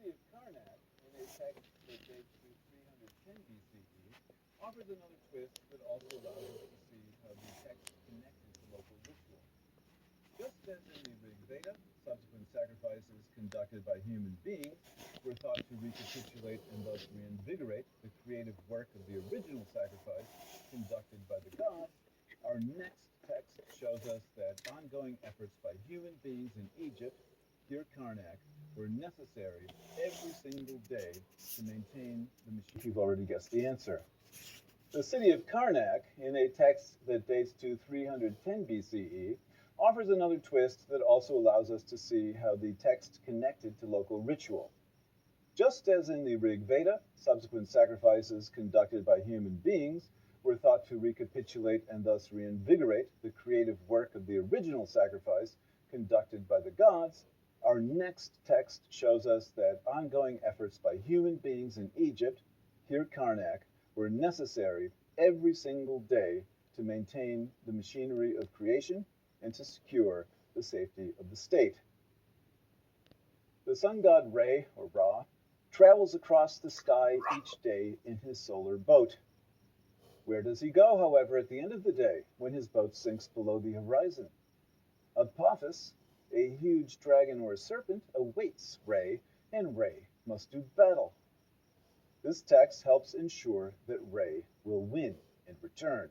city of Karnak, in a text that dates to 310 BCE, offers another twist that also allows us to see how the text connected to local ritual. Just as in the Rig Veda, subsequent sacrifices conducted by human beings were thought to recapitulate and thus reinvigorate the creative work of the original sacrifice conducted by the gods, our next text shows us that ongoing efforts by human beings in Egypt, here Karnak, were necessary every single day to maintain the machine. You've already guessed the answer. The city of Karnak, in a text that dates to 310 BCE, offers another twist that also allows us to see how the text connected to local ritual. Just as in the Rig Veda, subsequent sacrifices conducted by human beings were thought to recapitulate and thus reinvigorate the creative work of the original sacrifice conducted by the gods, our next text shows us that ongoing efforts by human beings in Egypt, here Karnak, were necessary every single day to maintain the machinery of creation and to secure the safety of the state. The sun god Re, or Ra, travels across the sky each day in his solar boat. Where does he go, however, at the end of the day, when his boat sinks below the horizon? Apophis, a huge dragon or serpent, awaits Re, and Re must do battle. This text helps ensure that Re will win and return.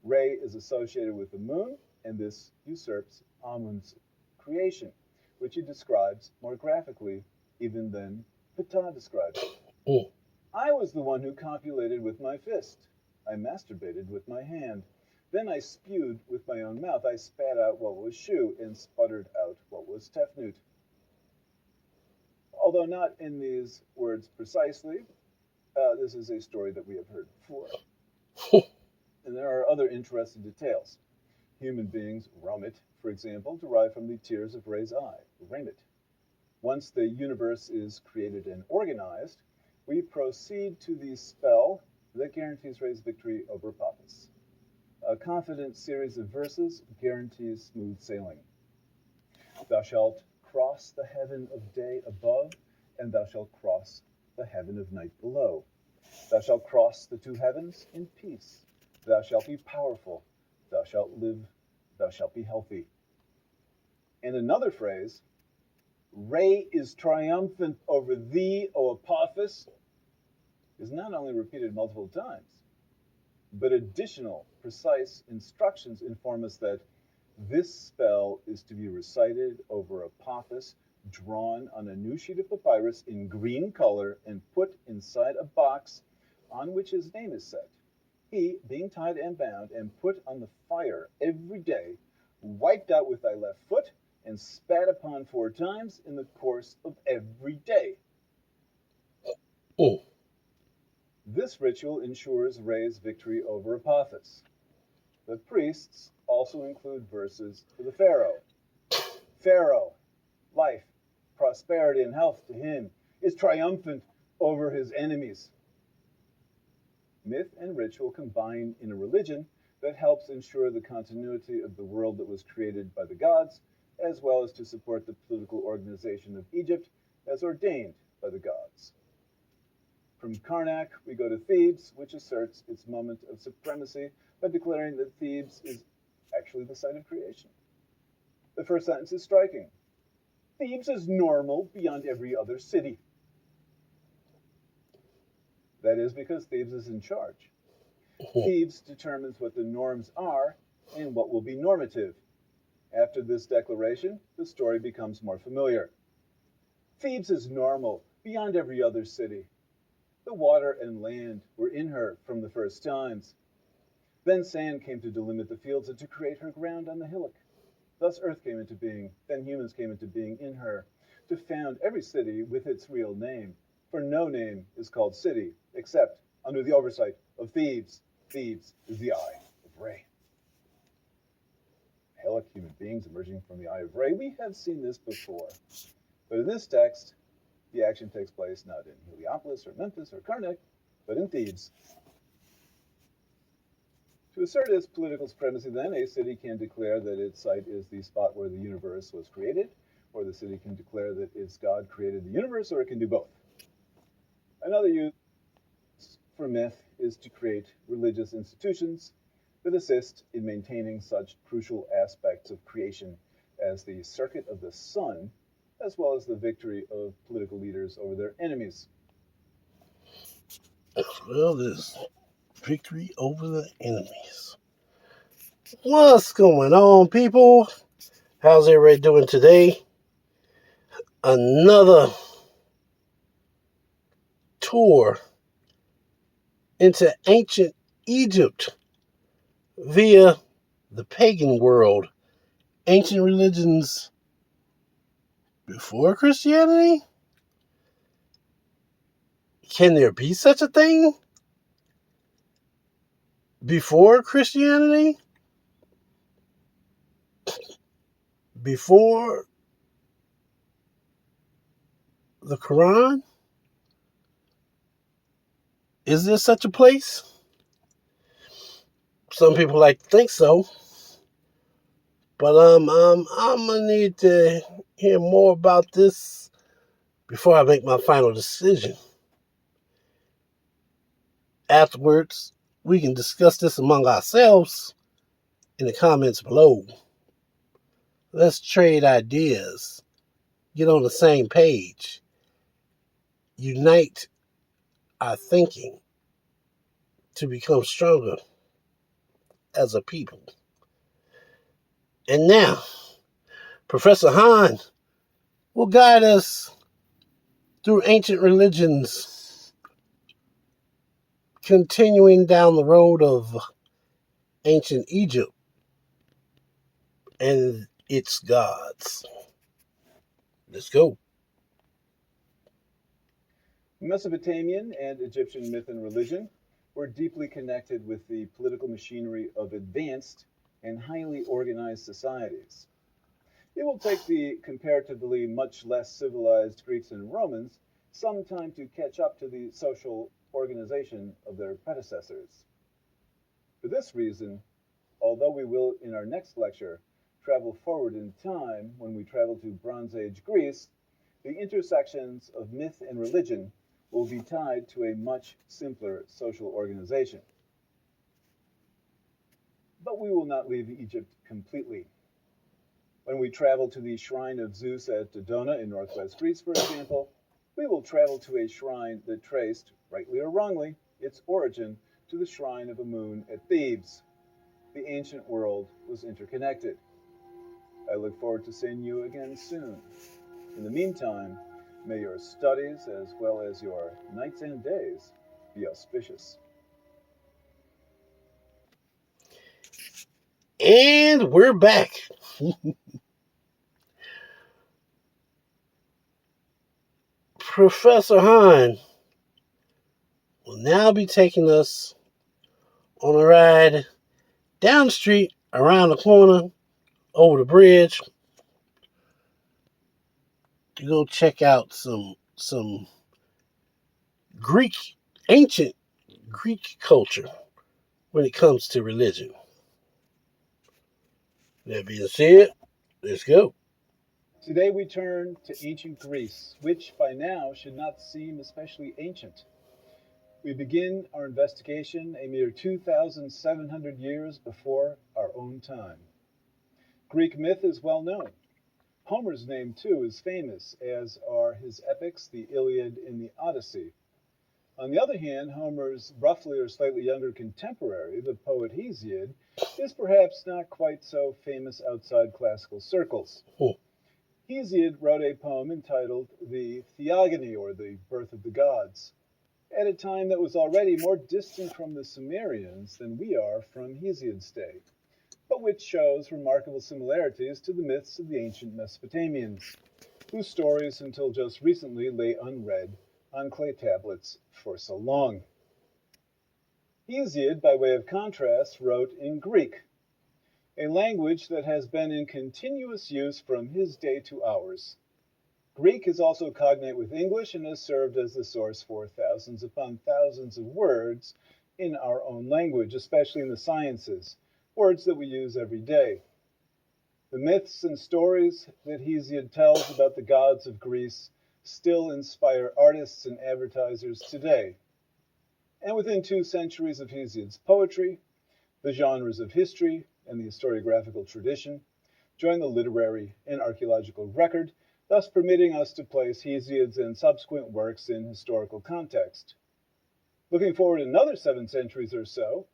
Re is associated with the moon, and this usurps Amun's creation, which he describes more graphically even than Ptah describes it. I was the one who copulated with my fist. I masturbated with my hand. Then I spewed with my own mouth. I spat out what was Shu and sputtered out what was Tefnut. Although not in these words precisely, this is a story that we have heard before. And there are other interesting details. Human beings, Ramit, for example, derive from the tears of Re's eye, Ramit. Once the universe is created and organized, we proceed to the spell that guarantees Re's victory over Apophis. A confident series of verses guarantees smooth sailing. Thou shalt cross the heaven of day above, and thou shalt cross the heaven of night below. Thou shalt cross the two heavens in peace. Thou shalt be powerful. Thou shalt live. Thou shalt be healthy. And another phrase, Re is triumphant over thee, O Apophis, is not only repeated multiple times, but additional precise instructions inform us that this spell is to be recited over Apophis, drawn on a new sheet of papyrus in green color and put inside a box on which his name is set. He, being tied and bound and put on the fire every day, wiped out with thy left foot and spat upon 4 times in the course of every day. This ritual ensures Re's victory over Apophis. The priests also include verses for the Pharaoh. Pharaoh, life, prosperity, and health to him, is triumphant over his enemies. Myth and ritual combine in a religion that helps ensure the continuity of the world that was created by the gods, as well as to support the political organization of Egypt as ordained by the gods. From Karnak, we go to Thebes, which asserts its moment of supremacy by declaring that Thebes is actually the site of creation. The first sentence is striking. Thebes is normal beyond every other city. That is because Thebes is in charge. Thebes determines what the norms are and what will be normative. After this declaration, the story becomes more familiar. Thebes is normal beyond every other city. The water and land were in her from the first times. Then sand came to delimit the fields and to create her ground on the hillock. Thus earth came into being, then humans came into being in her, to found every city with its real name. For no name is called city, except under the oversight of Thebes. Thebes is the eye of Re. Hillock, human beings emerging from the eye of Re. We have seen this before. But in this text, the action takes place not in Heliopolis or Memphis or Karnak, but in Thebes. To assert its political supremacy, then, a city can declare that its site is the spot where the universe was created, or the city can declare that its God created the universe, or it can do both. Another use for myth is to create religious institutions that assist in maintaining such crucial aspects of creation as the circuit of the sun, as well as the victory of political leaders over their enemies. As well as victory over the enemies. What's going on, people? How's everybody doing today? Another tour into ancient Egypt via the pagan world. Ancient religions before Christianity? Can there be such a thing before Christianity? Before the Quran? Is there such a place? Some people like to think so. But I'm gonna need to hear more about this before I make my final decision. Afterwards, we can discuss this among ourselves in the comments below. Let's trade ideas, get on the same page, unite our thinking to become stronger as a people. And now, Professor Hahn will guide us through ancient religions, continuing down the road of ancient Egypt and its gods. Let's go. Mesopotamian and Egyptian myth and religion were deeply connected with the political machinery of advanced and highly organized societies. It will take the comparatively much less civilized Greeks and Romans some time to catch up to the social organization of their predecessors. For this reason, although we will in our next lecture travel forward in time when we travel to Bronze Age Greece, the intersections of myth and religion will be tied to a much simpler social organization. But we will not leave Egypt completely. When we travel to the shrine of Zeus at Dodona in northwest Greece, for example, we will travel to a shrine that traced, rightly or wrongly, its origin to the shrine of Amun at Thebes. The ancient world was interconnected. I look forward to seeing you again soon. In the meantime, may your studies as well as your nights and days be auspicious. And we're back. Professor Hahn will now be taking us on a ride down the street, around the corner, over the bridge, to go check out some Greek, ancient Greek culture when it comes to religion. That being said, let's go. Today we turn to ancient Greece, which by now should not seem especially ancient. We begin our investigation a mere 2,700 years before our own time. Greek myth is well known. Homer's name, too, is famous, as are his epics, the Iliad and the Odyssey. On the other hand, Homer's roughly or slightly younger contemporary, the poet Hesiod, is perhaps not quite so famous outside classical circles. Hesiod wrote a poem entitled The Theogony, or The Birth of the Gods, at a time that was already more distant from the Sumerians than we are from Hesiod's day, but which shows remarkable similarities to the myths of the ancient Mesopotamians, whose stories until just recently lay unread on clay tablets for so long. Hesiod, by way of contrast, wrote in Greek, a language that has been in continuous use from his day to ours. Greek is also cognate with English and has served as the source for thousands upon thousands of words in our own language, especially in the sciences, words that we use every day. The myths and stories that Hesiod tells about the gods of Greece still inspire artists and advertisers today. And within 2 centuries of Hesiod's poetry, the genres of history and the historiographical tradition join the literary and archaeological record, thus permitting us to place Hesiod's and subsequent works in historical context. Looking forward another 7 centuries or so,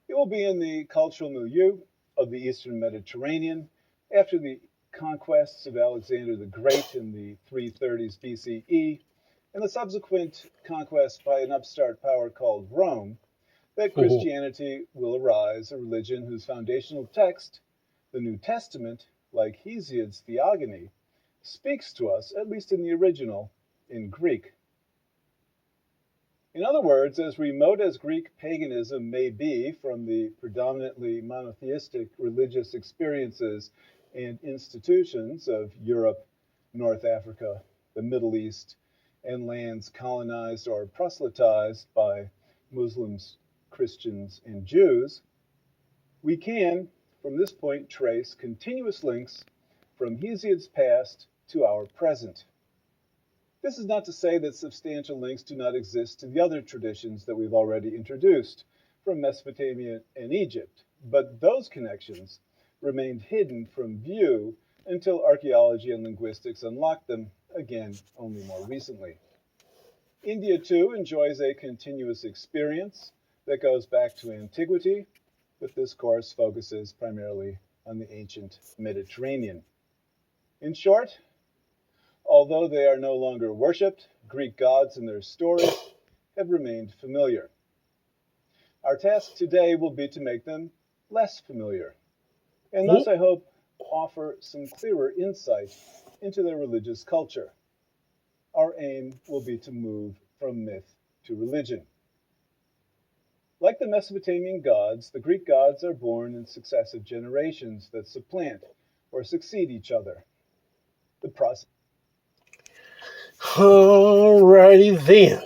it will be in the cultural milieu of the Eastern Mediterranean after the conquests of Alexander the Great in the 330s BCE and the subsequent conquest by an upstart power called Rome that Christianity will arise, a religion whose foundational text, the New Testament, like Hesiod's Theogony, speaks to us, at least in the original, in Greek. In other words, as remote as Greek paganism may be from the predominantly monotheistic religious experiences and institutions of Europe, North Africa, the Middle East, and lands colonized or proselytized by Muslims, Christians, and Jews, we can, from this point, trace continuous links from Hesiod's past to our present. This is not to say that substantial links do not exist to the other traditions that we've already introduced from Mesopotamia and Egypt, but those connections remained hidden from view until archaeology and linguistics unlocked them, again, only more recently. India, too, enjoys a continuous experience that goes back to antiquity, but this course focuses primarily on the ancient Mediterranean. In short, although they are no longer worshipped, Greek gods and their stories have remained familiar. Our task today will be to make them less familiar, and thus I hope offer some clearer insight into their religious culture. Our aim will be to move from myth to religion. Like the Mesopotamian gods, the Greek gods are born in successive generations that supplant or succeed each other. The process. Alrighty then.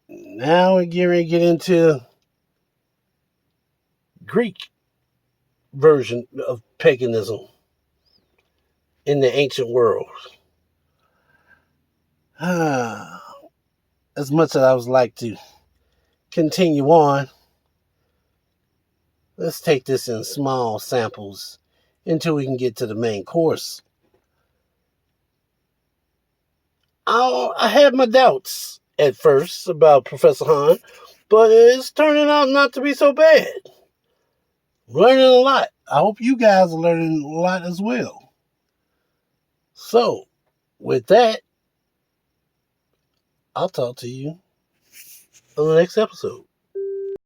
Now we're getting ready to get into Greek version of paganism in the ancient world. As much as I would like to continue on, let's take this in small samples until we can get to the main course. I had my doubts at first about Professor Hahn, but it's turning out not to be so bad. Learning a lot. I hope you guys are learning a lot as well. So, with that, I'll talk to you on the next episode.